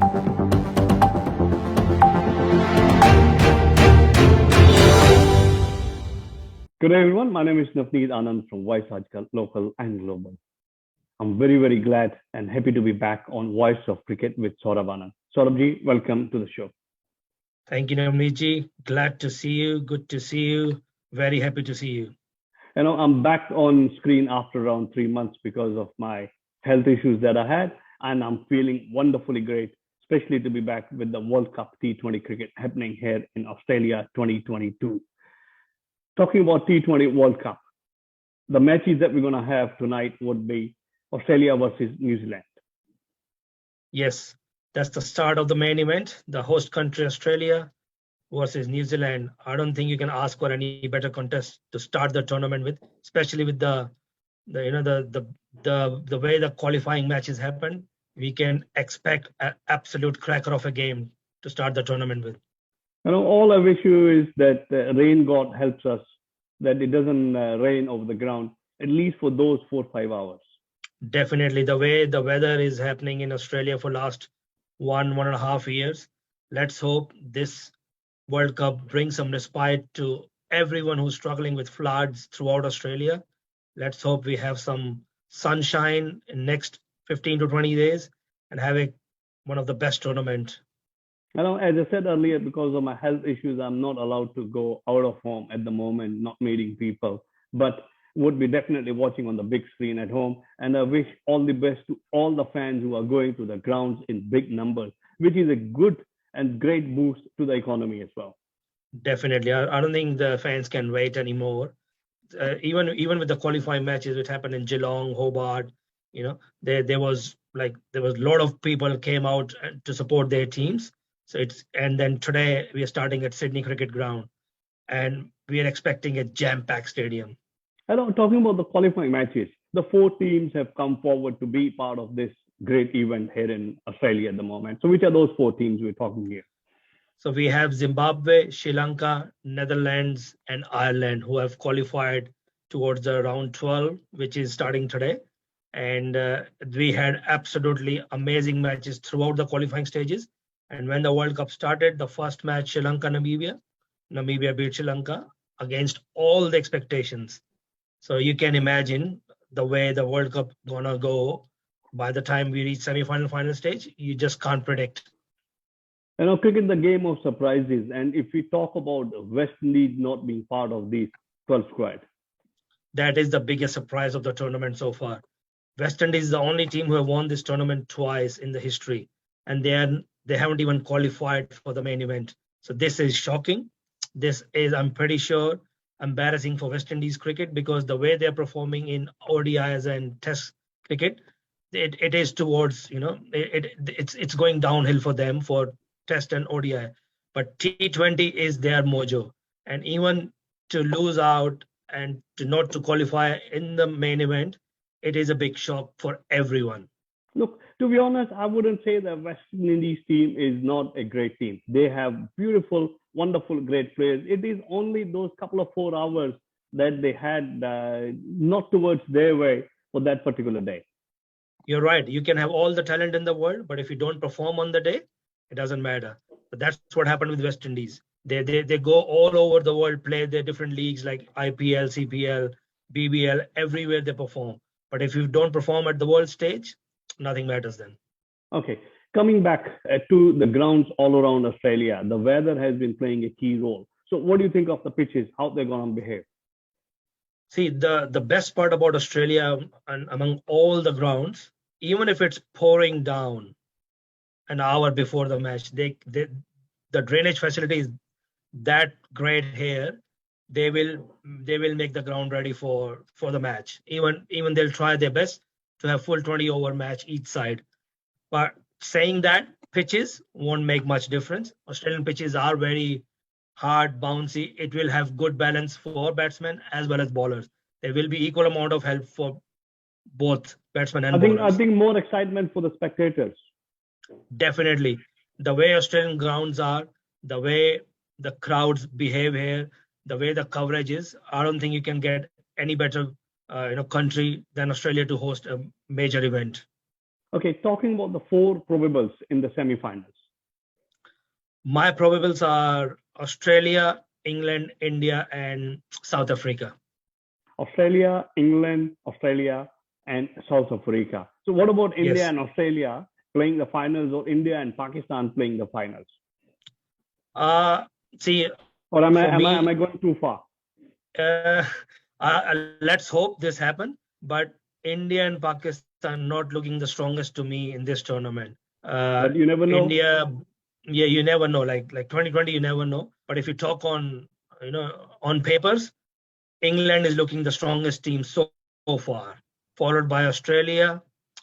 Good day, everyone. My name is Navneet Anand from aajKal, local and global. I'm very, very glad and happy to be back on Voice of Cricket with Saurabh Anand. Saurabh welcome to the show. Thank you, Navneet. Glad to see you. Good to see you. Very happy to see you. I'm back on screen after around 3 months because of my health issues that I had, and I'm feeling wonderfully great, especially to be back with the World Cup T20 cricket happening here in Australia 2022. Talking about T20 World Cup, the matches that we're going to have tonight would be Australia versus New Zealand. Yes, that's the start of the main event. The host country, Australia versus New Zealand. I don't think you can ask for any better contest to start the tournament with, especially with the way the qualifying matches happen. We can expect an absolute cracker of a game to start the tournament with. All I wish you is that rain god helps us, that it doesn't rain over the ground, at least for those 4 or 5 hours. Definitely, the way the weather is happening in Australia for last 1.5 years, let's hope this World Cup brings some respite to everyone who's struggling with floods throughout Australia. Let's hope we have some sunshine in next 15 to 20 days and have one of the best tournament. As I said earlier, because of my health issues, I'm not allowed to go out of home at the moment, not meeting people, but would be definitely watching on the big screen at home. And I wish all the best to all the fans who are going to the grounds in big numbers, which is a good and great boost to the economy as well. Definitely. I don't think the fans can wait anymore. Even with the qualifying matches which happened in Geelong, Hobart, there was a lot of people came out to support their teams. And then today we are starting at Sydney Cricket Ground, and we are expecting a jam-packed stadium. Talking about the qualifying matches, the 4 teams have come forward to be part of this great event here in Australia at the moment. So which are those 4 teams we're talking here? So we have Zimbabwe, Sri Lanka, Netherlands, and Ireland who have qualified towards the round 12, which is starting today. And we had absolutely amazing matches throughout the qualifying stages. And when the World Cup started, the first match, Sri Lanka, Namibia beat Sri Lanka against all the expectations. So you can imagine the way the World Cup gonna go by the time we reach semi-final, final stage. You just can't predict. Cricket, the game of surprises. And if we talk about West Indies not being part of the 12 squad, that is the biggest surprise of the tournament so far. West Indies is the only team who have won this tournament twice in the history, and they haven't even qualified for the main event. So this is shocking. This is, I'm pretty sure, embarrassing for West Indies cricket, because the way they're performing in ODIs and Test cricket, it is towards, it's going downhill for them for Test and ODI. But T20 is their mojo. And even to lose out and not to qualify in the main event, it is a big shock for everyone. Look, to be honest, I wouldn't say the West Indies team is not a great team. They have beautiful, wonderful, great players. It is only those couple of 4 hours that they had not towards their way for that particular day. You're right. You can have all the talent in the world, but if you don't perform on the day, it doesn't matter. But that's what happened with West Indies. They go all over the world, play their different leagues like IPL, CPL, BBL, everywhere they perform. But if you don't perform at the world stage, nothing matters then. Okay, coming back to the grounds all around Australia, the weather has been playing a key role. So what do you think of the pitches, how they're going to behave? See, the best part about Australia, and among all the grounds, even if it's pouring down an hour before the match, the drainage facility is that great here. They will make the ground ready for the match. Even they'll try their best to have full 20-over match each side. But saying that, pitches won't make much difference. Australian pitches are very hard, bouncy. It will have good balance for batsmen as well as bowlers. There will be equal amount of help for both batsmen and bowlers. I think more excitement for the spectators. Definitely. The way Australian grounds are, the way the crowds behave here, the way the coverage is, I don't think you can get any better country than Australia to host a major event. Okay, talking about the four probables in the semi-finals. My probables are Australia, England, India, and South Africa. Australia, England, Australia, and South Africa. So what about India Yes. and Australia playing the finals, or India and Pakistan playing the finals? See, Or am for me, I going too far? let's hope this happen. But India and Pakistan not looking the strongest to me in this tournament. But you never know. India, yeah, you never know. Like 2020, you never know. But if you talk on, on papers, England is looking the strongest team so far, followed by Australia,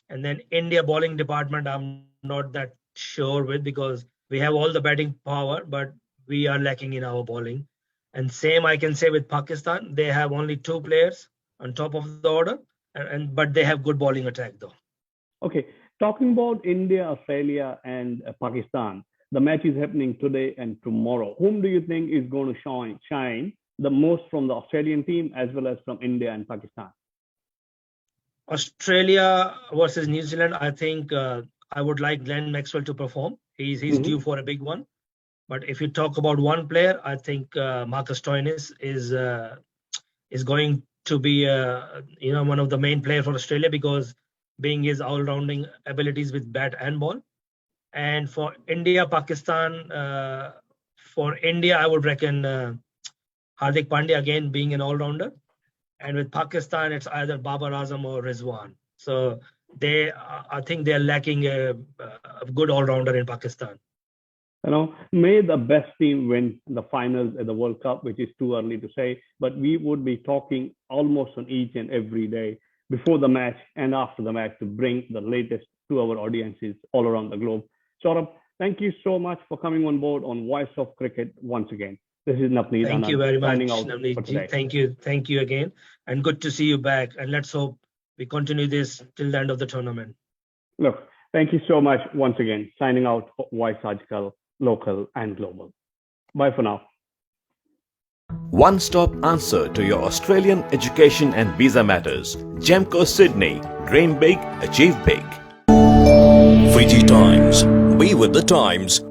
and then India bowling department. I'm not that sure with, because we have all the batting power, but we are lacking in our bowling. And same I can say with Pakistan. They have only two players on top of the order, but they have good bowling attack though. Okay, talking about India, Australia, and Pakistan, the match is happening today and tomorrow. Whom do you think is going to shine the most from the Australian team as well as from India and Pakistan? Australia versus New Zealand. I think I would like Glenn Maxwell to perform. He's due for a big one. But if you talk about one player, I think Marcus Stoinis is going to be one of the main players for Australia, because being his all-rounding abilities with bat and ball. And for India, Pakistan, for India, I would reckon Hardik Pandya again being an all-rounder. And with Pakistan, it's either Babar Azam or Rizwan. So I think they're lacking a good all-rounder in Pakistan. May the best team win the finals at the World Cup, which is too early to say, but we would be talking almost on each and every day before the match and after the match to bring the latest to our audiences all around the globe. Saurabh, thank you so much for coming on board on Voice of Cricket once again. This is Navneet Anand. Thank you very much, signing out Navneet for today. Thank you again, and good to see you back. And let's hope we continue this till the end of the tournament. Look, thank you so much once again. Signing out for Voice aajKal, local and global. Bye for now. One-stop answer to your Australian education and visa matters. Gemco Sydney. Dream big, achieve big. Fiji Times. Be with the times.